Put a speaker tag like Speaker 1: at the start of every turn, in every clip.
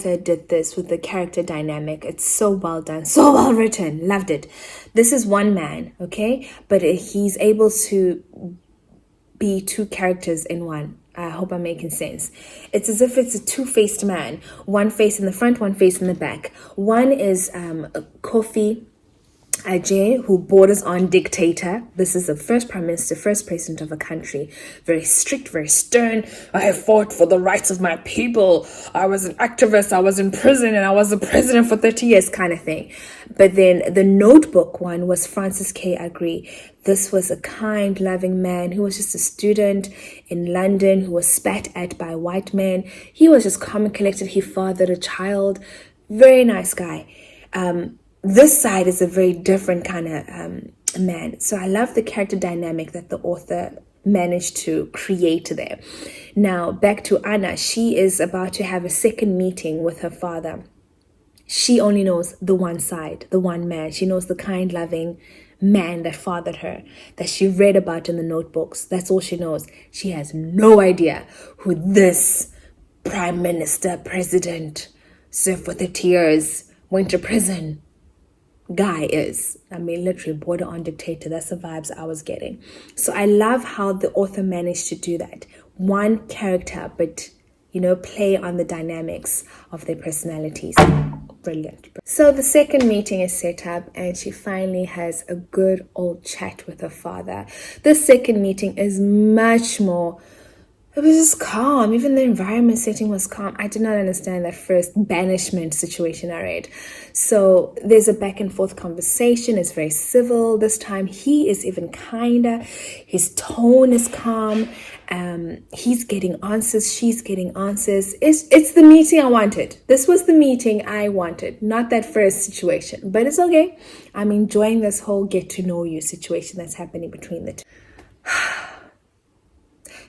Speaker 1: author did this with the character dynamic. It's so well done, so well written. Loved it. This is one man, okay? But he's able to be two characters in one. I hope I'm making sense. It's as if it's a two-faced man. One face in the front, one face in the back. One is Kofi Ajay, who borders on dictator. This is the first prime minister, first president of a country. Very strict, very stern. I have fought for the rights of my people. I was an activist. I was in prison and I was the president for 30 years kind of thing. But then the Notebook one was Francis K. Agri. This was a kind, loving man who was just a student in London who was spat at by white men. He was just calm and collected. He fathered a child. Very nice guy. This side is a very different kind of man. So I love the character dynamic that the author managed to create there. Now, back to Anna. She is about to have a second meeting with her father. She only knows the one side, the one man. She knows the kind, loving man that fathered her, that she read about in the notebooks. That's all she knows. She has no idea who this prime minister, president, served for 30 years, went to prison guy is. I mean, literally border on dictator. That's the vibes I was getting. So I love how the author managed to do that. One character, but, you know, play on the dynamics of their personalities. Brilliant. So the second meeting is set up and she finally has a good old chat with her father. The second meeting is much more, it was just calm. Even the environment setting was calm. I did not understand that first banishment situation I read. So there's a back and forth conversation. It's very civil. This time he is even kinder. His tone is calm. He's getting answers. She's getting answers. It's the meeting I wanted. This was the meeting I wanted. Not that first situation. But it's okay. I'm enjoying this whole get to know you situation that's happening between the two.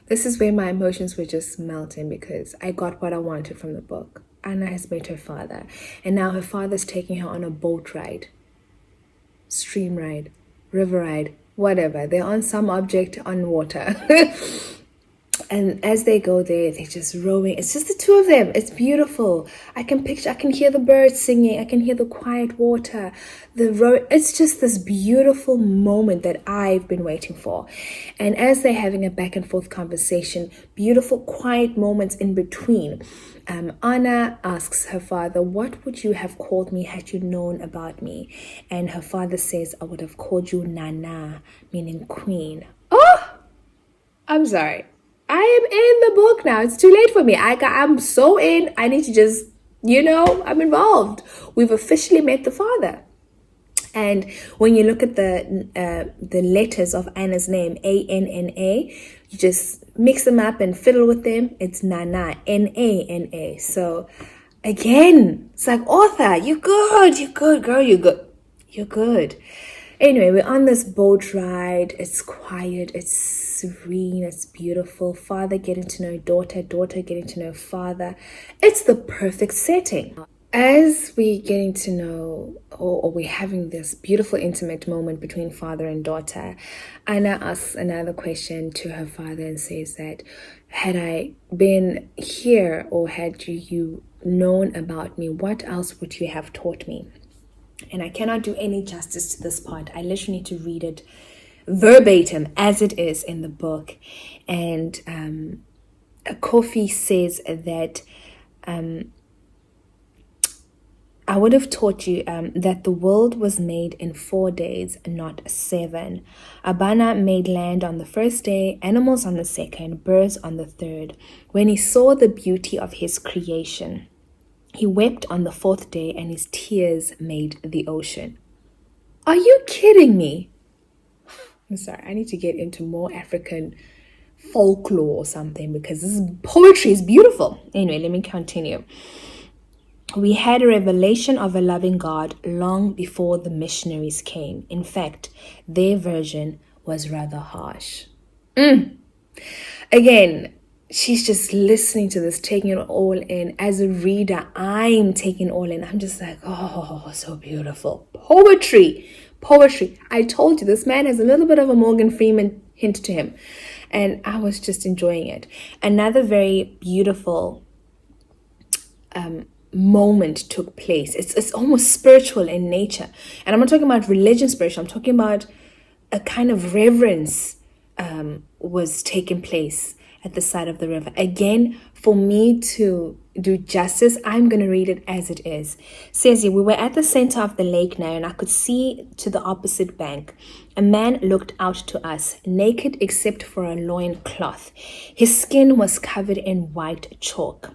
Speaker 1: This is where my emotions were just melting because I got what I wanted from the book. Anna has met her father. And now her father's taking her on a boat ride. Stream ride. River ride. Whatever. They're on some object on water. And as they go there, they're just rowing. It's just the two of them. It's beautiful. I can hear the birds singing. I can hear the quiet water. It's just this beautiful moment that I've been waiting for. And as they're having a back and forth conversation, beautiful quiet moments in between. Anna asks her father, what would you have called me had you known about me? And her father says, I would have called you Nana, meaning queen. Oh, I'm sorry. I am in the book now. It's too late for me. I'm so in. I need to just, I'm involved. We've officially met the father. And when you look at the letters of Anna's name, A-N-N-A, you just mix them up and fiddle with them. It's Nana, N-A-N-A. So again, it's like, author, you're good, girl, you're good. Anyway, we're on this boat ride. It's quiet. It's serene. It's beautiful. Father getting to know daughter. Daughter getting to know father. It's the perfect setting. As we're getting to know, or we're having this beautiful intimate moment between father and daughter, Anna asks another question to her father and says that, had I been here or had you known about me, what else would you have taught me? And I cannot do any justice to this part. I literally need to read it verbatim as it is in the book. And Kofi says that I would have taught you that the world was made in 4 days, not 7. Abana made land on the first day, animals on the second, birds on the third. When he saw the beauty of his creation, he wept on the 4th day, and his tears made the ocean. Are you kidding me? I'm sorry, I need to get into more African folklore or something because this poetry is beautiful. Anyway, let me continue. We had a revelation of a loving God long before the missionaries came. In fact, their version was rather harsh. Again, she's just listening to this, taking it all in. As a reader, I'm taking it all in. I'm just like, oh, so beautiful. Poetry. I told you, this man has a little bit of a Morgan Freeman hint to him. And I was just enjoying it. Another very beautiful moment took place. It's almost spiritual in nature. And I'm not talking about religion spiritual, I'm talking about a kind of reverence was taking place at the side of the river. Again, for me to do justice, I'm going to read it as it is. Says here, we were at the center of the lake now, and I could see to the opposite bank. A man looked out to us, naked except for a loin cloth. His skin was covered in white chalk.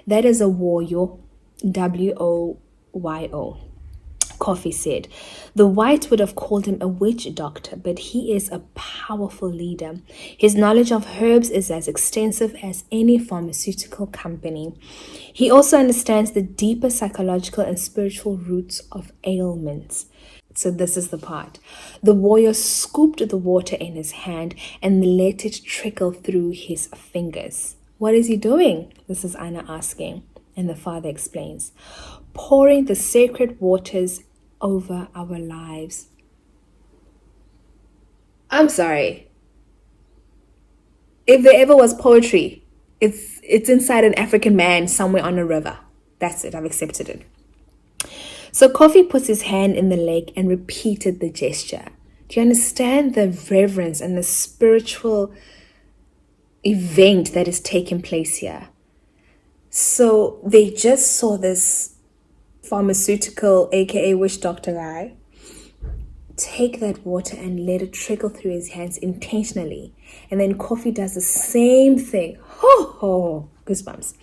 Speaker 1: That is a warrior, Woyo. Coffee said. The whites would have called him a witch doctor, but he is a powerful leader. His knowledge of herbs is as extensive as any pharmaceutical company. He also understands the deeper psychological and spiritual roots of ailments. So this is the part. The warrior scooped the water in his hand and let it trickle through his fingers. What is he doing? This is Anna asking. And the father explains. Pouring the sacred waters over our lives. I'm sorry. If there ever was poetry, it's inside an African man somewhere on a river. That's it. I've accepted it. So Coffee puts his hand in the lake and repeated the gesture. Do you understand the reverence and the spiritual event that is taking place here? So they just saw this pharmaceutical, aka witch doctor guy, take that water and let it trickle through his hands intentionally. And then Coffee does the same thing. Ho ho, goosebumps.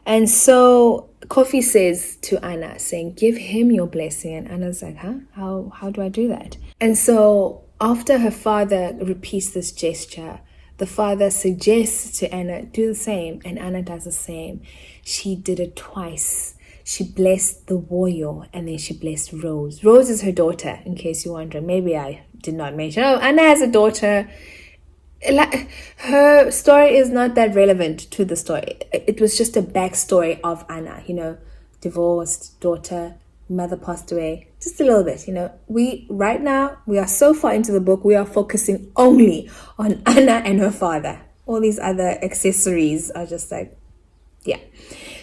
Speaker 1: And so Coffee says to Anna, saying, give him your blessing. And Anna's like, huh? How do I do that? And so after her father repeats this gesture, the father suggests to Anna, do the same. And Anna does the same. She did it twice. She blessed the warrior and then she blessed Rose. Rose is her daughter, in case you're wondering. Maybe I did not mention. Oh, Anna has a daughter. Her story is not that relevant to the story. It was just a backstory of Anna, divorced, daughter, mother passed away. Just a little bit, Right now, we are so far into the book, we are focusing only on Anna and her father. All these other accessories are just like, yeah.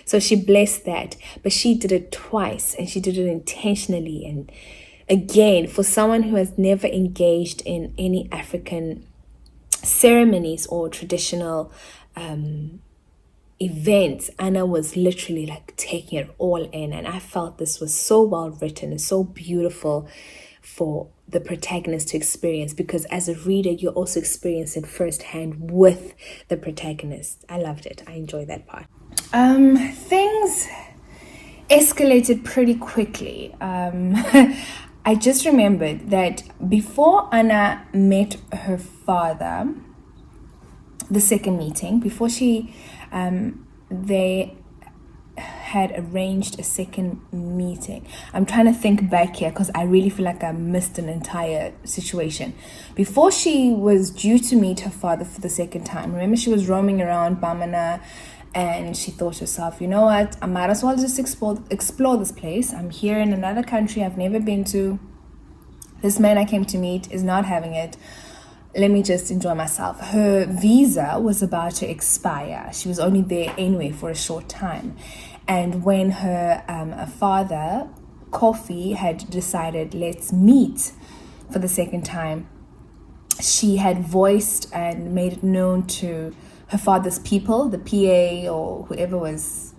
Speaker 1: So she blessed that, but she did it twice and she did it intentionally. And again, for someone who has never engaged in any African ceremonies or traditional events, Anna was literally like taking it all in. And I felt this was so well written and so beautiful for the protagonist to experience, because as a reader, you also experience it firsthand with the protagonist. I loved it. I enjoyed that part. Things escalated pretty quickly. I just remembered that before Anna met her father, the second meeting, before they had arranged a second meeting. I'm trying to think back here because I really feel like I missed an entire situation. Before she was due to meet her father for the second time, remember she was roaming around Bamana and she thought to herself, you know what, I might as well just explore this place. I'm here in another country I've never been to. This man I came to meet is not having it. Let me just enjoy myself. Her visa was about to expire. She was only there anyway for a short time. And when her father, Coffee, had decided, let's meet for the second time, she had voiced and made it known to her father's people, the PA or whoever was,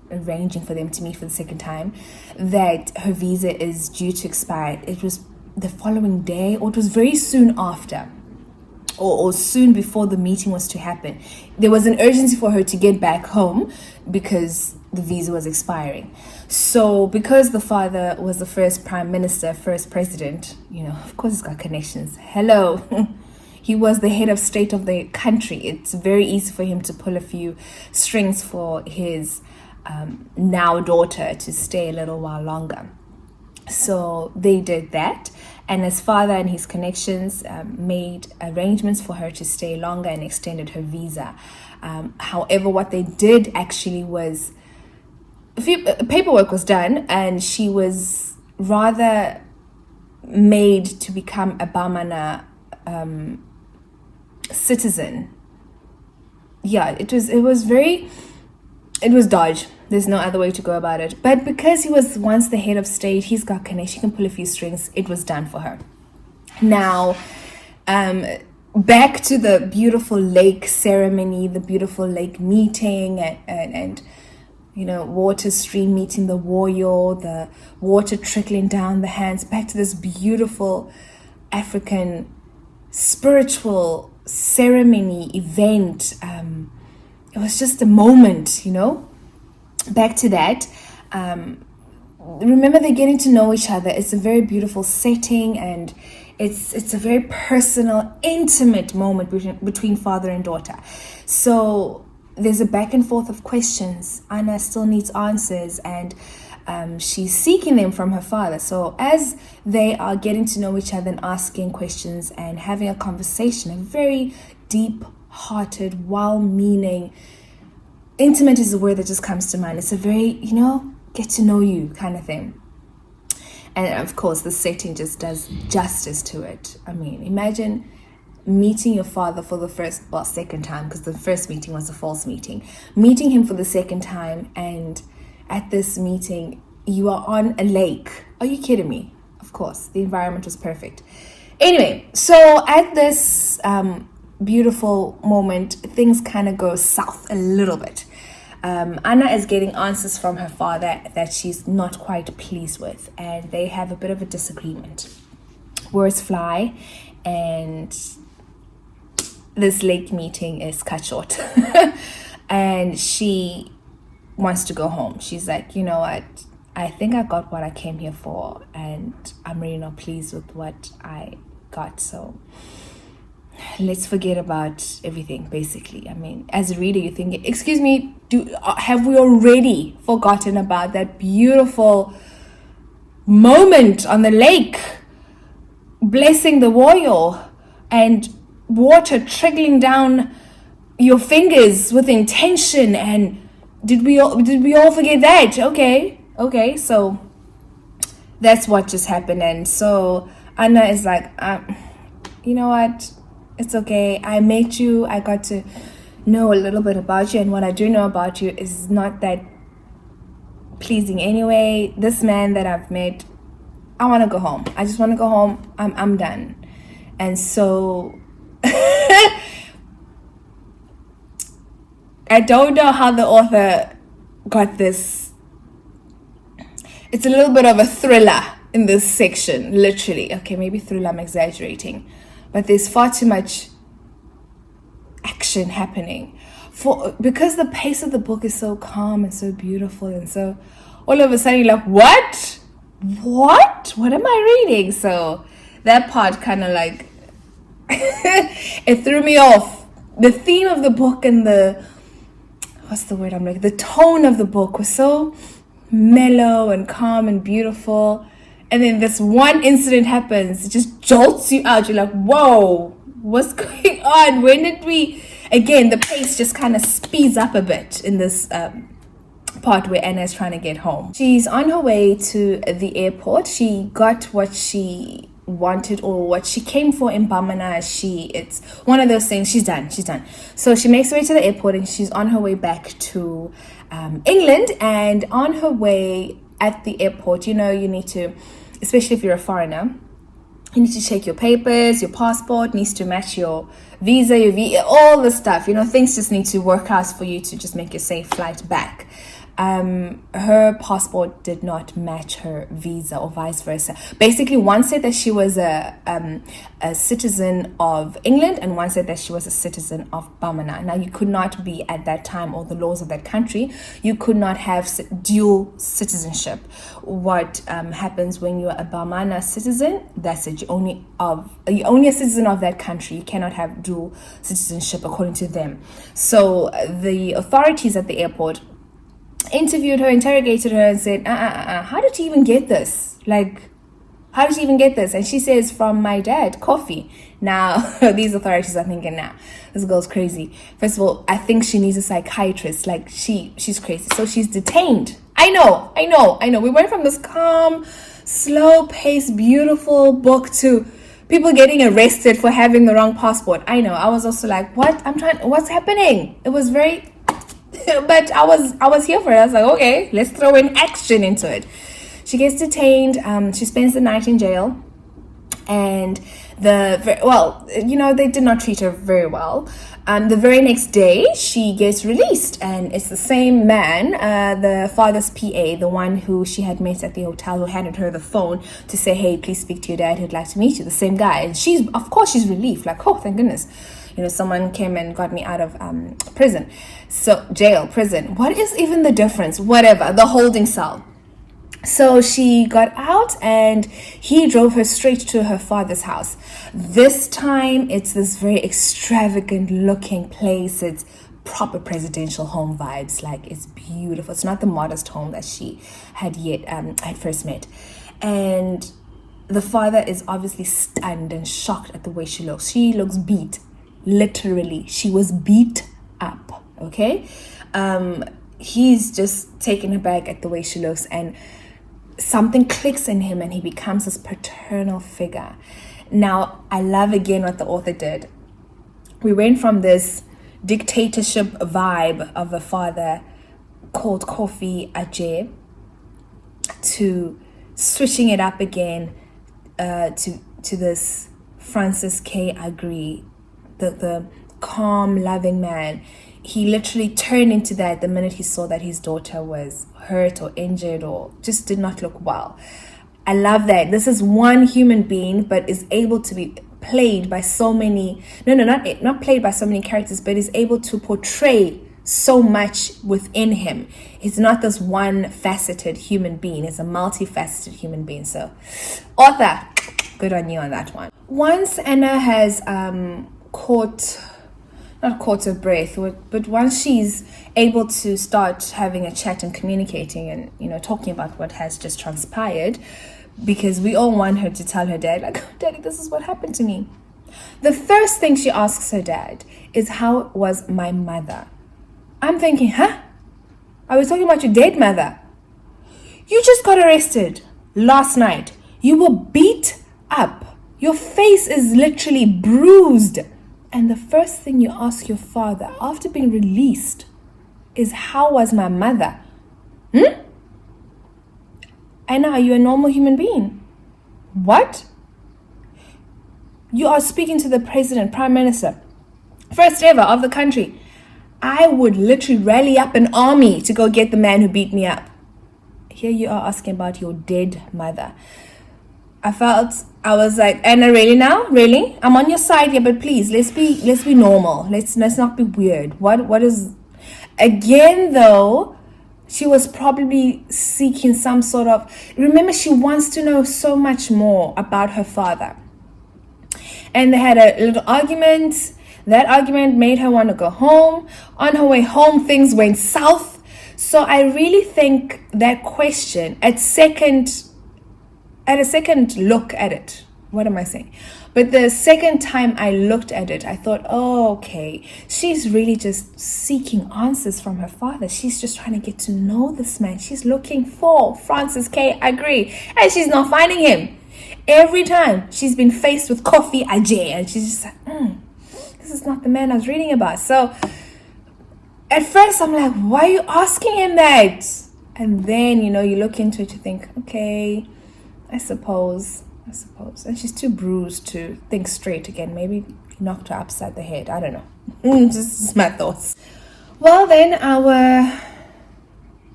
Speaker 1: arranging for them to meet for the second time, that her visa is due to expire. It was the following day, or it was very soon after, or soon before the meeting was to happen. There was an urgency for her to get back home because the visa was expiring. So because the father was the first prime minister, first president, of course he's got connections. Hello. He was the head of state of the country. It's very easy for him to pull a few strings for his now daughter to stay a little while longer. So they did that, and his father and his connections made arrangements for her to stay longer and extended her visa. However, what they did actually was paperwork was done, and she was rather made to become a Bamana citizen. Yeah, it was Dodge. There's no other way to go about it. But because he was once the head of state, he's got connection, he can pull a few strings. It was done for her. Now, back to the beautiful lake ceremony, the beautiful lake meeting, and water stream meeting the warrior, the water trickling down the hands. Back to this beautiful African spiritual ceremony event. It was just a moment, Back to that. Remember, they're getting to know each other. It's a very beautiful setting, and it's a very personal, intimate moment between father and daughter. So there's a back and forth of questions. Anna still needs answers, and she's seeking them from her father. So as they are getting to know each other and asking questions and having a conversation, a very deep-hearted, well-meaning, intimate is the word that just comes to mind. It's a very, get to know you kind of thing. And of course, the setting just does justice to it. I mean, imagine meeting your father for the second time, because the first meeting was a false meeting. Meeting him for the second time, and at this meeting, you are on a lake. Are you kidding me? Of course, the environment was perfect. Anyway, so at this beautiful moment, things kind of go south a little bit. Anna is getting answers from her father that she's not quite pleased with, and they have a bit of a disagreement. Words fly, and this lake meeting is cut short. And she wants to go home. She's like, you know what? I think I got what I came here for, and I'm really not pleased with what I got. So let's forget about everything, basically. I mean, as a reader, you're thinking, excuse me, have we already forgotten about that beautiful moment on the lake, blessing the warrior and water trickling down your fingers with intention? And did we all forget that? Okay, so that's what just happened. And so Anna is like, you know what? It's okay. I met you. I got to know a little bit about you. And what I do know about you is not that pleasing anyway. This man that I've met, I want to go home. I just want to go home. I'm done. And so I don't know how the author got this. It's a little bit of a thriller in this section, literally. Okay, maybe thriller, I'm exaggerating. But there's far too much action happening. Because the pace of the book is so calm and so beautiful, and so all of a sudden you're like, what? What am I reading? So that part kind of like, it threw me off. The theme of the book and the tone of the book was so mellow and calm and beautiful. And then this one incident happens, it just jolts you out. You're like, whoa, what's going on? When did we... Again, the pace just kind of speeds up a bit in this part where Anna is trying to get home. She's on her way to the airport. She got what she wanted, or what she came for in Bamana. It's one of those things. She's done. So she makes her way to the airport, and she's on her way back to England. And on her way at the airport, you need to, especially if you're a foreigner, you need to check your papers. Your passport needs to match your visa, all the stuff. Things just need to work out for you to just make a safe flight back. Her passport did not match her visa, or vice versa. Basically, one said that she was a citizen of England, and one said that she was a citizen of Bamana. Now, you could not be, at that time, or the laws of that country, you could not have dual citizenship. What happens when you're a Bamana citizen, that's it. You're only a citizen of that country. You cannot have dual citizenship according to them. So the authorities at the airport interrogated her and said, how did you even get this? How did you even get this? And she says, from my dad, Coffee. Now, these authorities are thinking, this girl's crazy. First of all, I think she needs a psychiatrist. She's crazy. So she's detained. I know. We went from this calm, slow-paced, beautiful book to people getting arrested for having the wrong passport. I know. I was also like, what's happening? It was very But I was here for it. I was like, okay, let's throw in action into it. She gets detained. She spends the night in jail, and they did not treat her very well. The very next day, she gets released, and it's the same man, the father's PA, the one who she had met at the hotel, who handed her the phone to say, hey, please speak to your dad, who'd like to meet you. The same guy, and she's relieved, like, oh, thank goodness, someone came and got me out of prison. So jail, prison, what is even the difference? Whatever, the holding cell. So she got out, and he drove her straight to her father's house. This time, it's this very extravagant looking place. It's proper presidential home vibes. Like, it's beautiful. It's not the modest home that she had first met. And the father is obviously stunned and shocked at the way she looks. She looks beat. Literally, she was beat up. Okay? He's just taken aback at the way she looks, and something clicks in him, and he becomes this paternal figure. Now, I love again what the author did. We went from this dictatorship vibe of a father called Kofi Ajay to switching it up again to this Francis K. Agri, the calm, loving man. He literally turned into that the minute he saw that his daughter was hurt or injured or just did not look well. I love that. This is one human being, but is able to be played by so many, not played by so many characters, but is able to portray so much within him. He's not this one faceted human being. He's a multifaceted human being. So, author, good on you on that one. Once Anna has not caught her breath, but once she's able to start having a chat and communicating and, talking about what has just transpired, because we all want her to tell her dad, like, Daddy, this is what happened to me. The first thing she asks her dad is, how was my mother? I'm thinking, huh? Are we talking about your dead mother? You just got arrested last night. You were beat up. Your face is literally bruised. And the first thing you ask your father after being released is, how was my mother? Anna, are you a normal human being? What? You are speaking to the president, prime minister, first ever of the country. I would literally rally up an army to go get the man who beat me up. Here you are asking about your dead mother. I was like, Anna, really now? Really? I'm on your side here, but please, let's be normal. Let's not be weird. What is, again though, she was probably seeking some sort of, remember, she wants to know so much more about her father. And they had a little argument. That argument made her want to go home. On her way home, things went south. So I really think that question at a second look at it, what am I saying? But the second time I looked at it, I thought, oh, okay, she's really just seeking answers from her father. She's just trying to get to know this man. She's looking for Francis K. Agri, and she's not finding him. Every time she's been faced with Kofi Ajay, and she's just like, this is not the man I was reading about. So at first I'm like, why are you asking him that? And then, you look into it, you think, okay, I suppose. And she's too bruised to think straight again. Maybe he knocked her upside the head. I don't know. Just my thoughts. Well, then our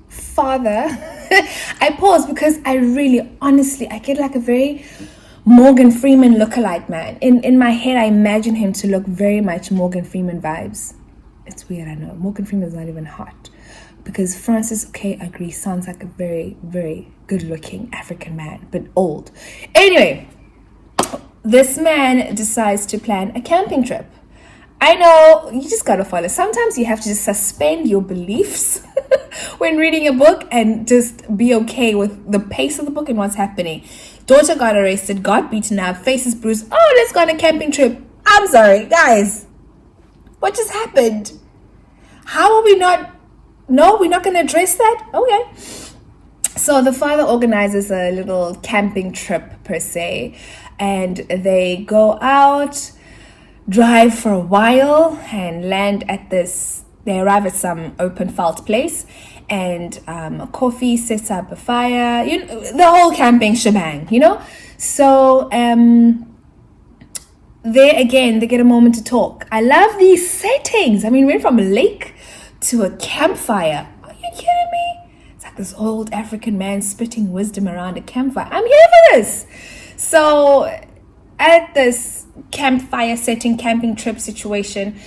Speaker 1: father, I pause because I really, honestly, I get like a very Morgan Freeman lookalike man. In my head, I imagine him to look very much Morgan Freeman vibes. It's weird, I know. Morgan Freeman's not even hot. Because Francis K. Agri sounds like a very, very good-looking African man, but old. Anyway, this man decides to plan a camping trip. I know, you just gotta follow. Sometimes you have to just suspend your beliefs when reading a book and just be okay with the pace of the book and what's happening. Daughter got arrested, got beaten up, faces bruised. Oh, let's go on a camping trip. I'm sorry, guys. What just happened? How are we not... No, we're not going to address that? Okay. So the father organizes a little camping trip per se, and they go out, drive for a while, and land at this They arrive at some open felt place, and Coffee sets up a fire. The whole camping shebang. So there again, they get a moment to talk. I love these settings. I mean, we went from a lake to a campfire. Are you kidding me? It's like this old African man spitting wisdom around a campfire. I'm here for this. So at this campfire setting, camping trip situation,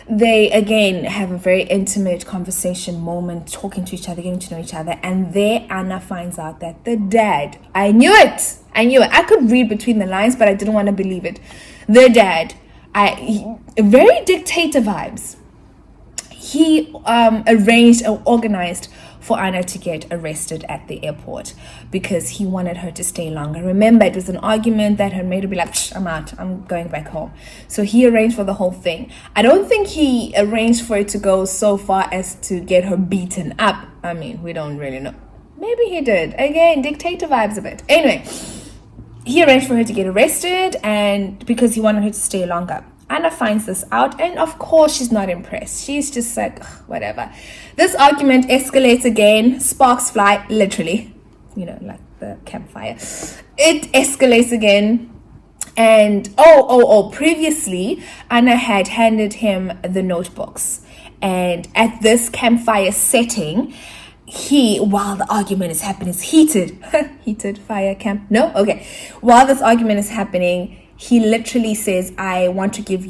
Speaker 1: they again have a very intimate conversation moment, talking to each other, getting to know each other. And there Anna finds out that the dad, I knew it. I could read between the lines, but I didn't want to believe it. The dad, very dictator vibes. He arranged or organized for Anna to get arrested at the airport because he wanted her to stay longer. Remember, it was an argument that had made her be like, I'm out, I'm going back home. So he arranged for the whole thing. I don't think he arranged for it to go so far as to get her beaten up. I mean, we don't really know. Maybe he did. Again, dictator vibes a bit. Anyway, he arranged for her to get arrested and because he wanted her to stay longer. Anna finds this out, and of course she's not impressed. She's just like, whatever. This argument escalates again. Sparks fly, literally, like the campfire. It escalates again. And previously Anna had handed him the notebooks, and at this campfire setting, while the argument is happening, it's heated fire camp. No, okay. While this argument is happening, he literally says, I want to give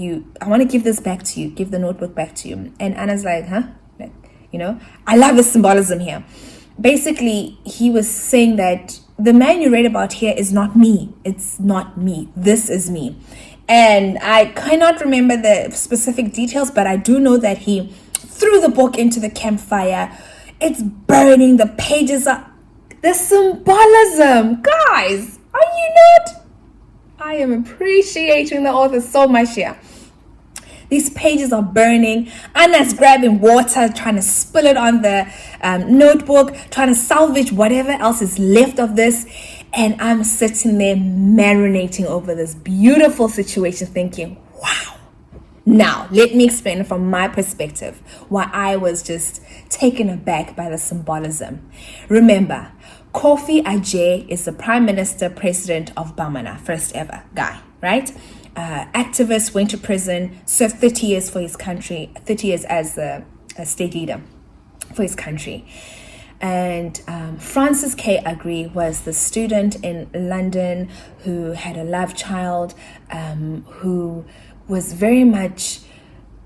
Speaker 1: this back to you, give the notebook back to you. And Anna's like, huh? I love the symbolism here. Basically, he was saying that the man you read about here is not me. It's not me. This is me. And I cannot remember the specific details, but I do know that he threw the book into the campfire. It's burning. The pages are... The symbolism. Guys, are you not... I am appreciating the author so much here. These pages are burning. Anna's grabbing water, trying to spill it on the notebook, trying to salvage whatever else is left of this. And I'm sitting there marinating over this beautiful situation, thinking, wow. Now, let me explain it from my perspective, why I was just taken aback by the symbolism. Remember, Kofi Ajay is the Prime Minister, President of Bamana, first ever guy, right? Activist, went to prison, served 30 years for his country, 30 years as a state leader for his country. And Francis K. Agri was the student in London who had a love child, who was very much,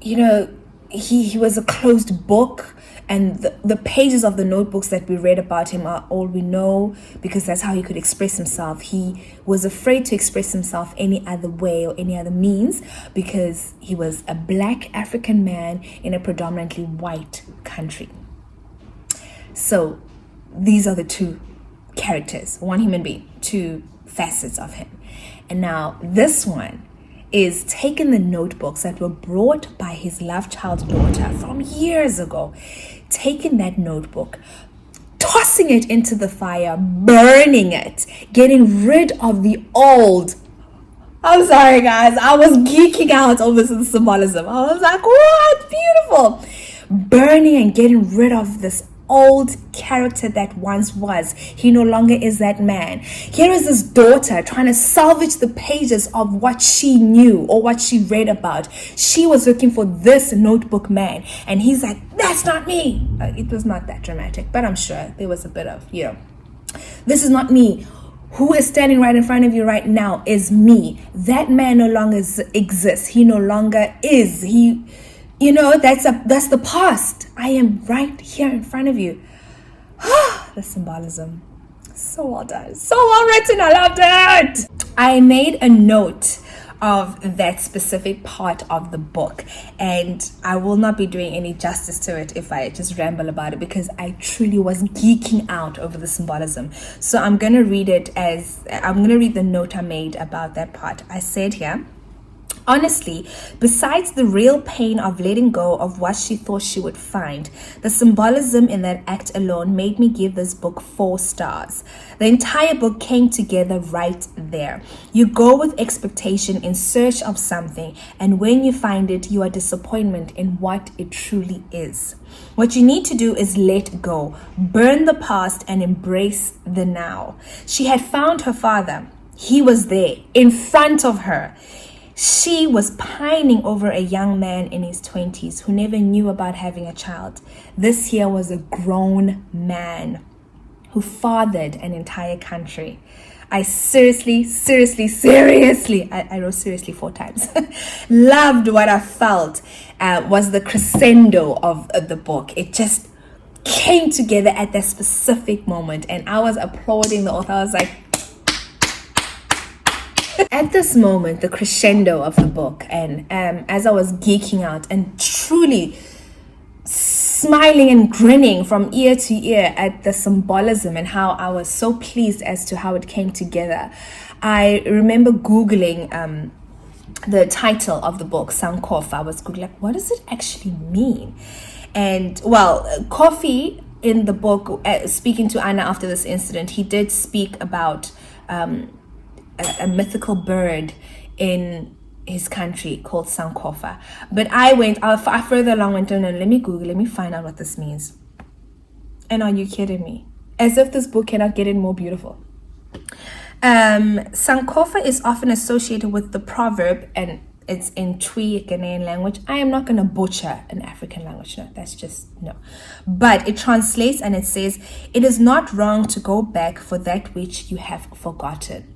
Speaker 1: he was a closed book. And the pages of the notebooks that we read about him are all we know because that's how he could express himself. He was afraid to express himself any other way or any other means because he was a black African man in a predominantly white country. So these are the two characters, one human being, two facets of him. And now this one is taking the notebooks that were brought by his love child daughter from years ago, taking that notebook, tossing it into the fire, burning it, getting rid of the old. I'm sorry guys, I was geeking out over the symbolism. I was like, what? Beautiful. Burning and getting rid of this old character that once was. He no longer is that man. Here is this daughter trying to salvage the pages of what she knew or what she read about. She was looking for this notebook man, and he's like, that's not me. It was not that dramatic, but I'm sure there was a bit of, this is not me. Who is standing right in front of you right now is me. That man no longer exists. He no longer is. That's the past. I am right here in front of you. The symbolism. So well done. So well written. I loved it. I made a note of that specific part of the book, and I will not be doing any justice to it if I just ramble about it because I truly was geeking out over the symbolism. So I'm going to read the note I made about that part. I said here, Honestly, besides the real pain of letting go of what she thought she would find, the symbolism in that act alone made me give this book 4 stars. The entire book came together right there. You go with expectation in search of something, and when you find it, you are disappointed in what it truly is. What you need to do is let go, burn the past, and embrace the now. She had found her father. He was there, in front of her. She was pining over a young man in his 20s who never knew about having a child. This here was a grown man who fathered an entire country. I seriously, I wrote seriously 4 times, loved what I felt was the crescendo of the book. It just came together at that specific moment, and I was applauding the author. I was like, at this moment, the crescendo of the book, and as I was geeking out and truly smiling and grinning from ear to ear at the symbolism and how I was so pleased as to how it came together, I remember Googling the title of the book, Sankofa. I was Googling, what does it actually mean? And well, Coffee in the book, speaking to Anna after this incident, he did speak about a mythical bird in his country called Sankofa. But I further along went on, and let me Google, let me find out what this means. And are you kidding me? As if this book cannot get any more beautiful. Sankofa is often associated with the proverb, and it's in Twi Ghanaian language. I am not going to butcher an African language. No, that's just no. But it translates and it says, it is not wrong to go back for that which you have forgotten.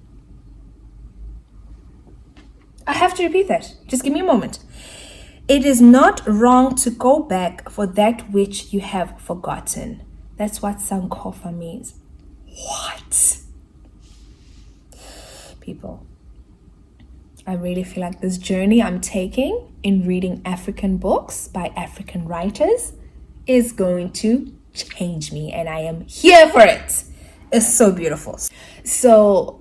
Speaker 1: I have to repeat that. Just give me a moment. It is not wrong to go back for that which you have forgotten. That's what Sankofa means. What? People, I really feel like this journey I'm taking in reading African books by African writers is going to change me, and I am here for it. It's so beautiful. So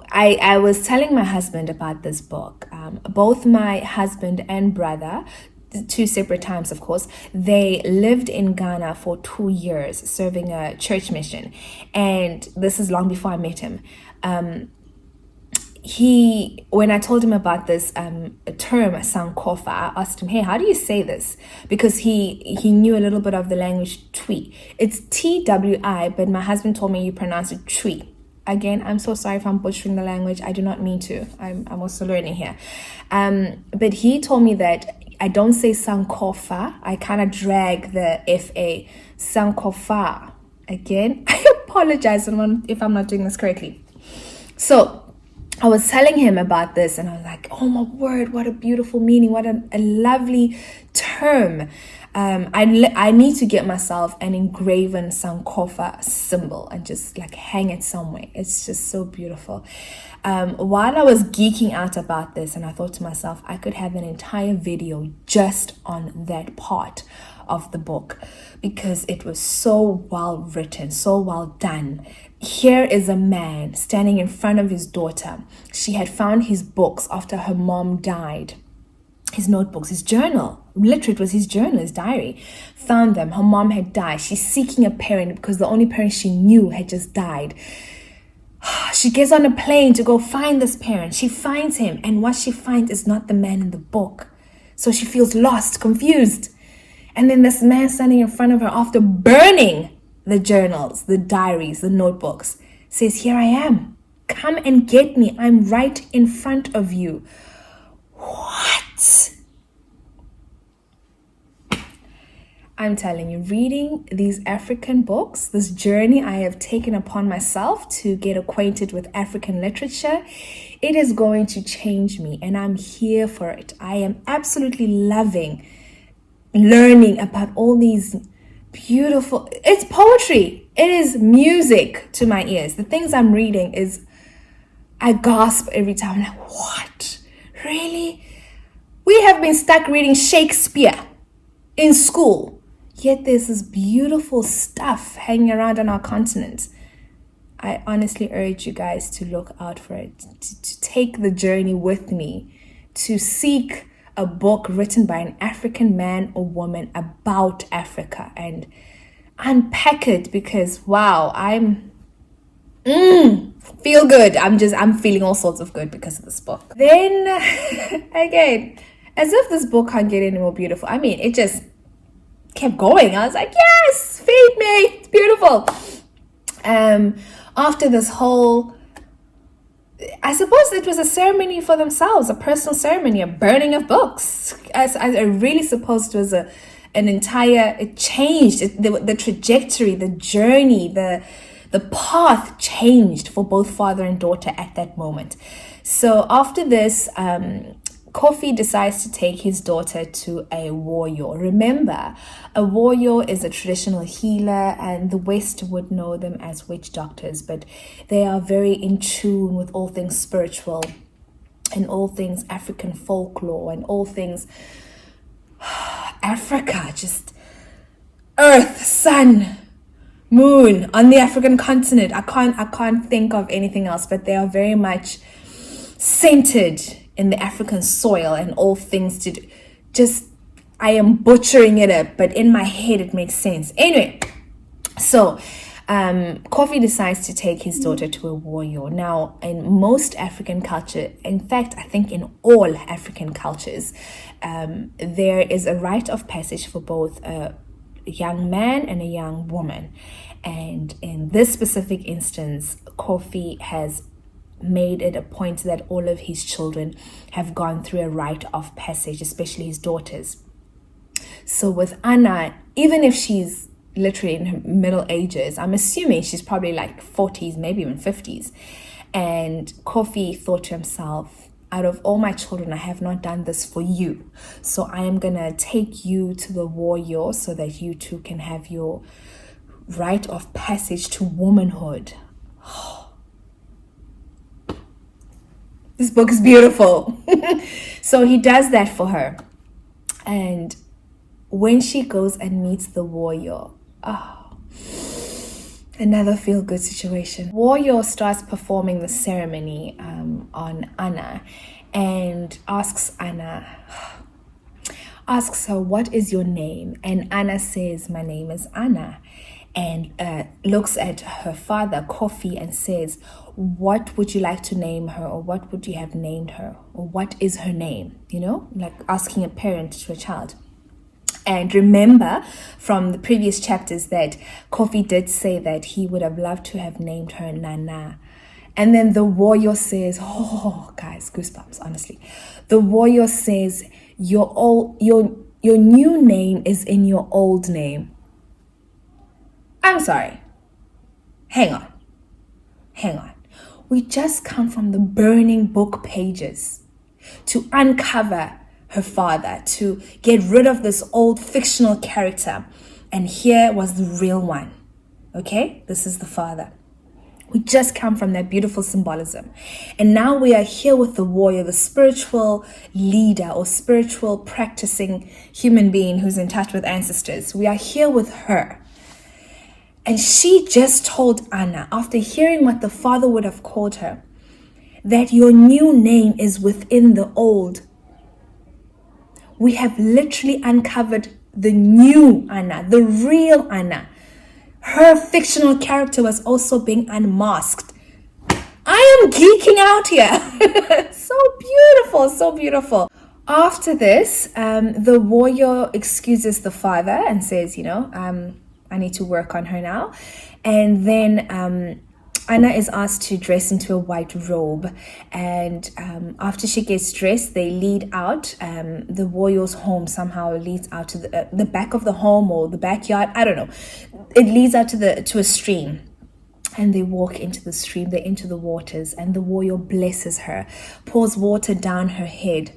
Speaker 1: I was telling my husband about this book. Both my husband and brother, 2 separate times, of course, they lived in Ghana for 2 years serving a church mission. And this is long before I met him. When I told him about this term, Sankofa, I asked him, hey, how do you say this? Because he knew a little bit of the language Twi. It's Twi, but my husband told me you pronounce it Twi. Again, I'm so sorry if I'm butchering the language. I do not mean to. I'm also learning here. But he told me that I don't say Sankofa. I kind of drag the F-A. Sankofa. Again, I apologize if I'm not doing this correctly. So I was telling him about this, and I was like, oh my word, what a beautiful meaning. What a lovely term. I need to get myself an engraven Sankofa symbol and just like hang it somewhere. It's just so beautiful. While I was geeking out about this, and I thought to myself, I could have an entire video just on that part of the book because it was so well written, so well done. Here is a man standing in front of his daughter. She had found his books after her mom died. His notebooks, his journal, literally it was his journal, his diary, found them. Her mom had died. She's seeking a parent because the only parent she knew had just died. She gets on a plane to go find this parent. She finds him, and what she finds is not the man in the book. So she feels lost, confused. And then this man standing in front of her after burning the journals, the diaries, the notebooks, says, here I am. Come and get me. I'm right in front of you. What? I'm telling you, reading these African books, this journey I have taken upon myself to get acquainted with African literature, it is going to change me, and I'm here for it. I am absolutely loving learning about all these beautiful, it's poetry. It is music to my ears. The things I'm reading is, I gasp every time. I'm like, what? Really? We have been stuck reading Shakespeare in school, yet there's this beautiful stuff hanging around on our continent. I honestly urge you guys to look out for it, to take the journey with me, to seek a book written by an African man or woman about Africa and unpack it, because wow, I'm feel good. I'm feeling all sorts of good because of this book. Then again, as if this book can't get any more beautiful. I mean, it just kept going. I was like, yes, feed me. It's beautiful. After this whole, I suppose it was a ceremony for themselves, a personal ceremony, a burning of books. I really suppose it was an entire, it changed the trajectory, the journey, the path changed for both father and daughter at that moment. So after this, Kofi decides to take his daughter to a warrior. Remember, a warrior is a traditional healer, and the West would know them as witch doctors, but they are very in tune with all things spiritual and all things African folklore and all things Africa, just earth, sun, moon on the African continent. I can't think of anything else, but they are very much centered in the African soil and all things to do. Just, I am butchering it up, but in my head it makes sense. Anyway, so Kofi decides to take his daughter to a warrior. Now, in most African culture, in fact, I think in all African cultures, there is a rite of passage for both a young man and a young woman. And in this specific instance, Kofi has made it a point that all of his children have gone through a rite of passage, especially his daughters. So with Anna, even if she's literally in her middle ages, I'm assuming she's probably like 40s, maybe even 50s. And Kofi thought to himself, out of all my children, I have not done this for you. So I am going to take you to the warrior so that you two can have your rite of passage to womanhood. This book is beautiful. So he does that for her. And when she goes and meets the warrior, another feel-good situation. Warrior starts performing the ceremony on Anna and asks her, what is your name? And Anna says, my name is Anna. And looks at her father, Kofi, and says, what would you like to name her? Or what would you have named her? Or what is her name? You know, like asking a parent to a child. And remember from the previous chapters that Kofi did say that he would have loved to have named her Nana. And then the warrior says, oh, guys, goosebumps, honestly. The warrior says, your new name is in your old name. I'm sorry. Hang on. We just come from the burning book pages to uncover her father, to get rid of this old fictional character. And here was the real one. Okay? This is the father. We just come from that beautiful symbolism. And now we are here with the warrior, the spiritual leader or spiritual practicing human being who's in touch with ancestors. We are here with her. And she just told Anna, after hearing what the father would have called her, that your new name is within the old. We have literally uncovered the new Anna, the real Anna. Her fictional character was also being unmasked. I am geeking out here. So beautiful, so beautiful. After this, the warrior excuses the father and says, I need to work on her now. And then Anna is asked to dress into a white robe. And after she gets dressed, they lead out. The warrior's home somehow leads out to the back of the home or the backyard. I don't know. It leads out to a stream. And they walk into the stream. They're into the waters. And the warrior blesses her, pours water down her head.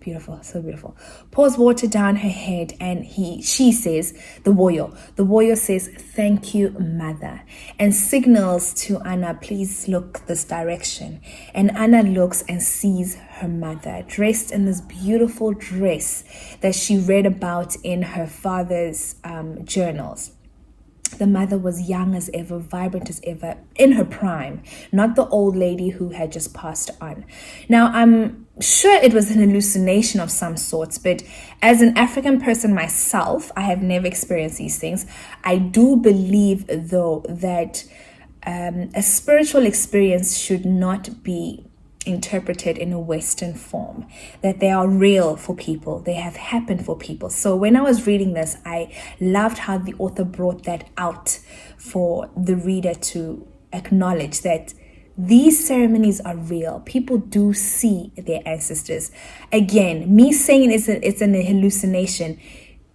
Speaker 1: Beautiful, so beautiful. Pours water down her head, and she says, the warrior says, thank you, mother, and signals to Anna, please look this direction. And Anna looks and sees her mother dressed in this beautiful dress that she read about in her father's journals. The mother was young as ever, vibrant as ever, in her prime, not the old lady who had just passed on. Now, I'm sure it was an hallucination of some sorts, but as an African person myself, I have never experienced these things. I do believe, though, that a spiritual experience should not be interpreted in a Western form, that they are real for people, they have happened for people. So when I was reading this, I loved how the author brought that out for the reader to acknowledge that these ceremonies are real. People do see their ancestors. Again, me saying it's an hallucination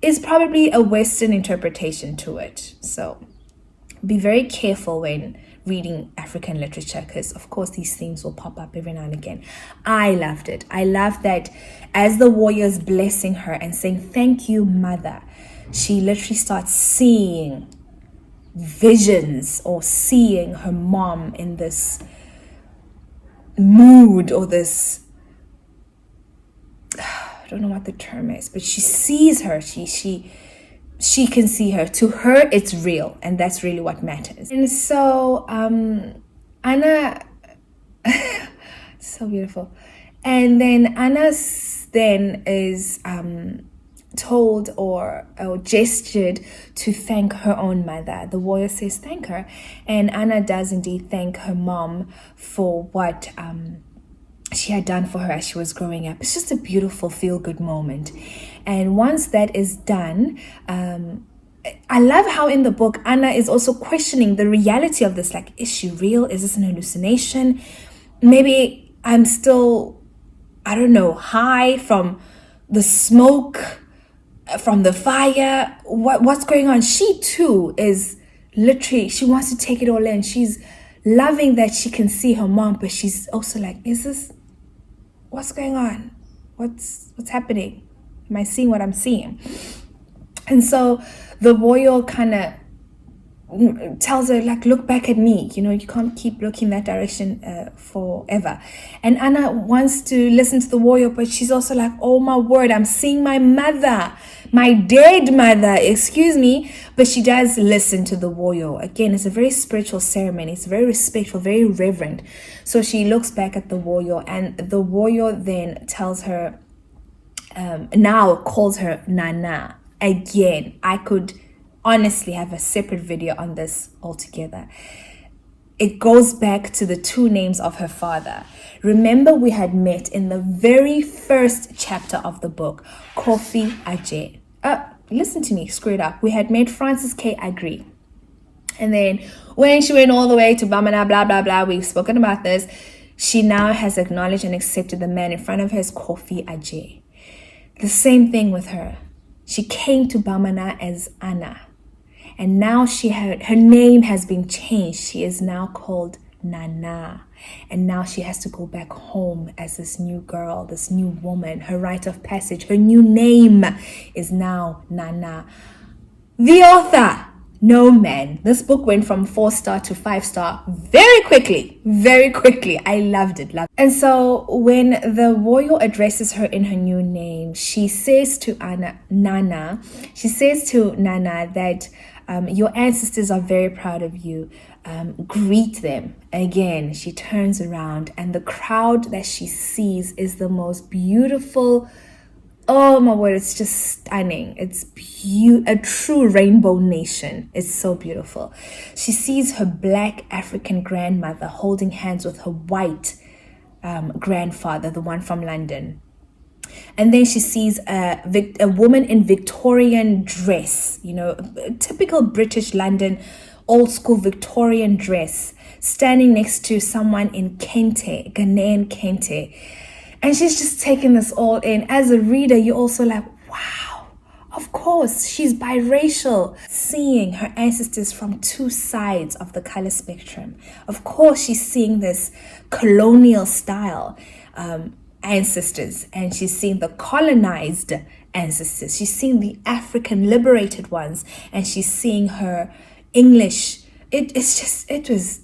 Speaker 1: is probably a Western interpretation to it. So be very careful when reading African literature, because of course these themes will pop up every now and again. I loved it. I love that as the warrior's blessing her and saying, "Thank you, mother," she literally starts seeing visions or seeing her mom in this mood or this, I don't know what the term is, but she sees her. She can see her. To her, it's real, and that's really what matters. And so, Anna, so beautiful. And then Anna then is told or gestured to thank her own mother. The warrior says thank her, and Anna does indeed thank her mom for what she had done for her as she was growing up. It's just a beautiful feel-good moment. And once that is done, I love how in the book Anna is also questioning the reality of this. Like, is she real? Is this an hallucination? Maybe I'm still, I don't know, high from the smoke, from the fire. What's going on? She too is literally, she wants to take it all in. She's loving that she can see her mom, but she's also like, is this, what's going on? What's happening? Am I seeing what I'm seeing? And so the warrior kind of tells her, like, look back at me. You know, you can't keep looking that direction forever. And Anna wants to listen to the warrior, but she's also like, oh my word, I'm seeing my mother, my dead mother, excuse me. But she does listen to the warrior. Again, it's a very spiritual ceremony. It's very respectful, very reverent. So she looks back at the warrior, and the warrior then tells her, now calls her Nana. Again, I could honestly have a separate video on this altogether. It goes back to the two names of her father. Remember, we had met in the very first chapter of the book, Kofi Aje. Listen to me, screw it up. We had met Francis K. Agri. And then when she went all the way to Bamana, blah, blah, blah, we've spoken about this. She now has acknowledged and accepted the man in front of her as Kofi Aje. The same thing with her. She came to Bamana as Anna. And now her name has been changed. She is now called Nana. And now she has to go back home as this new girl, this new woman. Her rite of passage, her new name is now Nana. The author, no man. This book went from 4-star to 5-star very quickly. Very quickly. I loved it. And so when the warrior addresses her in her new name, she says to Nana that your ancestors are very proud of you. Greet them. Again, she turns around, and the crowd that she sees is the most beautiful. Oh my word, it's just stunning. It's a true rainbow nation. It's so beautiful. She sees her black African grandmother holding hands with her white grandfather, the one from London. And then she sees a woman in Victorian dress, you know, typical British London, old school Victorian dress, standing next to someone in Kente, Ghanaian Kente. And she's just taking this all in. As a reader, you're also like, wow, of course, she's biracial, seeing her ancestors from two sides of the color spectrum. Of course, she's seeing this colonial style ancestors, and she's seeing the colonized ancestors. She's seeing the African liberated ones, and she's seeing her English. It was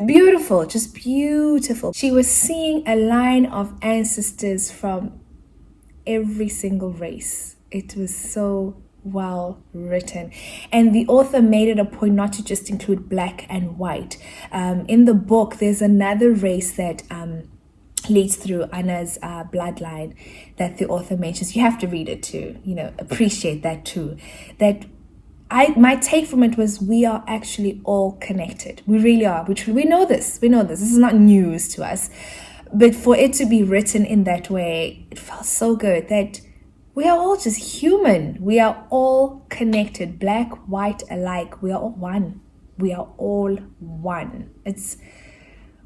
Speaker 1: beautiful, just beautiful. She was seeing a line of ancestors from every single race. It was so well written. And the author made it a point not to just include black and white. In the book, there's another race that leads through Anna's bloodline that the author mentions. You have to read it to, appreciate that too. That my take from it was, we are actually all connected. We really are. We know this. This is not news to us. But for it to be written in that way, it felt so good that we are all just human. We are all connected, black, white, alike. We are all one. We are all one. It's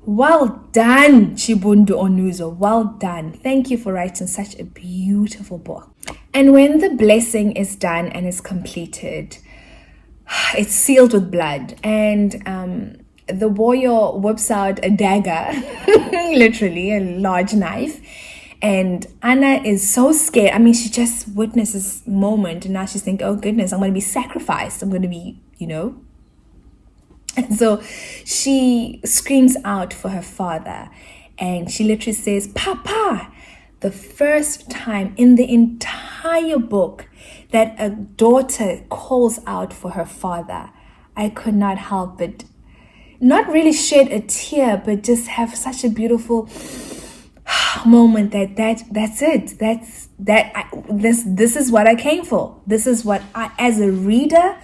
Speaker 1: well done, Chibundu Onuzo. Well done. Thank you for writing such a beautiful book. And when the blessing is done and is completed, it's sealed with blood. And the warrior whips out a dagger, literally a large knife. And Anna is so scared. I mean, she just witnessed this moment and now she's thinking, oh goodness, I'm going to be sacrificed. I'm going to be, And so she screams out for her father and she literally says, Papa. The first time in the entire book that a daughter calls out for her father, I could not help but not really shed a tear, but just have such a beautiful moment that's it. This is what I came for. This is what as a reader,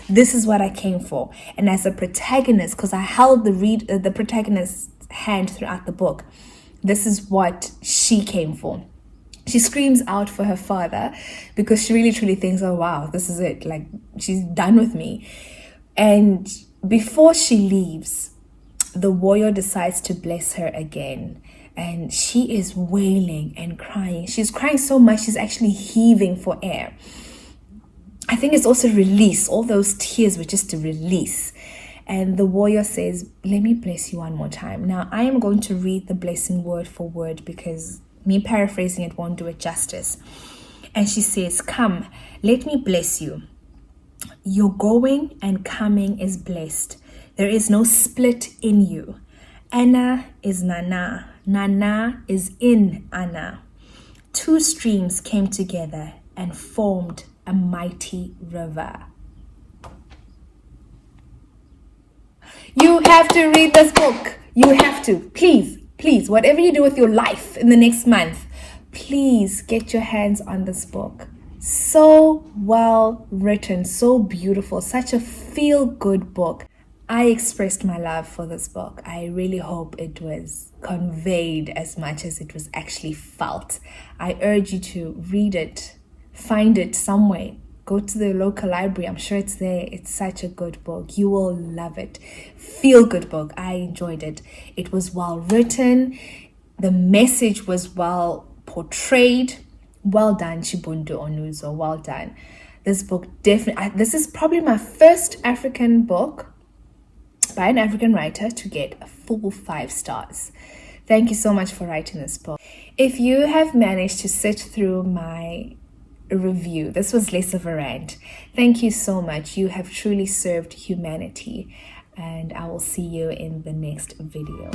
Speaker 1: this is what I came for. And as a protagonist, because I held the protagonist's hand throughout the book, this is what she came for. She screams out for her father because she really truly thinks, oh wow, this is it. Like, she's done with me. And before she leaves, the warrior decides to bless her again. And she is wailing and crying. She's crying so much, she's actually heaving for air. I think it's also release. All those tears were just a release. And the warrior says, let me bless you one more time. Now, I am going to read the blessing word for word because me paraphrasing it won't do it justice. And she says, come, let me bless you. Your going and coming is blessed. There is no split in you. Anna is Nana. Nana is in Anna. Two streams came together and formed a mighty river. You have to read this book. You have to. Please, whatever you do with your life in the next month, please get your hands on this book. So well written, so beautiful, such a feel-good book. I expressed my love for this book. I really hope it was conveyed as much as it was actually felt. I urge you to read it, find it somewhere. Go to the local library. I'm sure it's there. It's such a good book. You will love it. Feel good book. I enjoyed it. It was well written. The message was well portrayed. Well done, Chibundu Onuzo. Well done. This book definitely, this is probably my first African book by an African writer to get a full 5 stars. Thank you so much for writing this book. If you have managed to sit through my review, this was less of a rant. Thank you so much. You have truly served humanity, and I will see you in the next video.